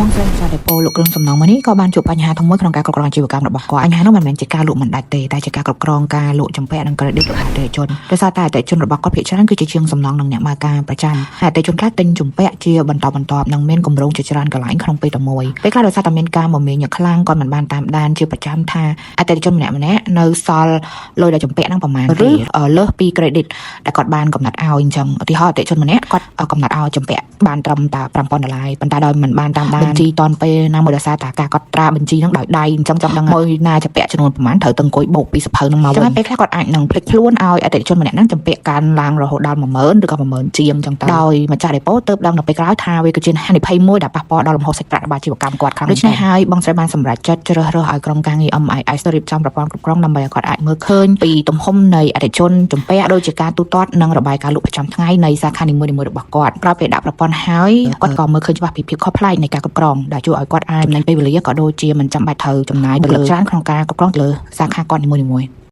បងស្រីសាតែពលលោកគ្រឿងសំណងមកនេះក៏បានជួបបញ្ហាធំមួយក្នុងការគ្រប់គ្រងអាជីវកម្មរបស់គាត់បញ្ហានោះមិនមែនជាការលក់មិនដាច់ទេតែជាការគ្រប់គ្រងការលក់ចំពាក់និង credit របស់អតិថិជនដោយសារតែអតិថិជនរបស់គាត់ភាគច្រើនគឺជាជាងសំណងនិងអ្នកបើកការប្រចាំអតិថិជនខ្លះទិញចំពាក់ជាបន្តនិងមានគម្រោងជាច្រើនកន្លែងក្នុងពេលតែមួយពេលខ្លះដោយសារតែមានការមមាញឹកខ្លាំងគាត់មិនបានតាមដានជាប្រចាំថាអតិថិជនម្នាក់នៅសល់លុយដល់ចំពាក់ហ្នឹងប្រមាណឬលើសពី credit ដែលគាត់បានកំណត់ឲ្យអញ្ចឹងឧទាហរណ៍អតិថិជនម្នាក់គាត់កំណត់ឲ្យចំពាក់បានត្រឹមតែ$5000ប៉ុន្តែដោយមិនបានតាមដានបញ្ជីតនពេលណាមួយដោយសារតែការកត់ត្រាបញ្ជីហ្នឹងដោយដៃអញ្ចឹងចង់ដឹងមួយណាចំពាក់ចំនួនប្រហែលត្រូវទៅអង្គុយបូកពីសភៅហ្នឹងមកវិញពេលខ្លះគាត់អាចនឹងភ្លេចខ្លួនឲ្យអតិថិជនម្នាក់ហ្នឹងចំពាក់កើនឡើងរហូតដល់10000ឬក៏10000ជាងអញ្ចឹងទៅដោយម្ចាស់ដេប៉ូទើបដឹងនៅពេលក្រោយថាវាគឺជាហានិភ័យមួយដែលប៉ះពាល់ដល់លំហូរសាច់ប្រាក់របស់អាជីវកម្មគាត់ខ្លាំងដូច្នេះហើយបងស្រីបានសម្រេចចិត្តជ្រើសរើសឲ្យក្រុមការងារ MIS រៀបចំប្រព័ន្ធគ្រប់គ្រងដើម្បីឲ្យគាត់អាចមើលឃើញពីទំហំនៃអតិថិជនចំពាក់ដូចជាការទូទាត់និងរបាយការណ៍លក់ប្រចាំថ្ងៃនៃសាខានីមួយៗរបស់គាត់ក្រោយពេលដាក់ប្រព័ន្ធហើយគាត់ក៏មើលឃើញច្បាស់ពីភាពខុសប្លែកនៃការគ្រប់គ្រងដែលជួយឲ្យគាត់អាចចំណេញពេលវេលាក៏ដូចជាមិនចាំបាច់ត្រូវចំណាយទៅលើច្រើនក្នុងការគ្រប់គ្រងទៅលើសាខាគាត់នីមួយៗ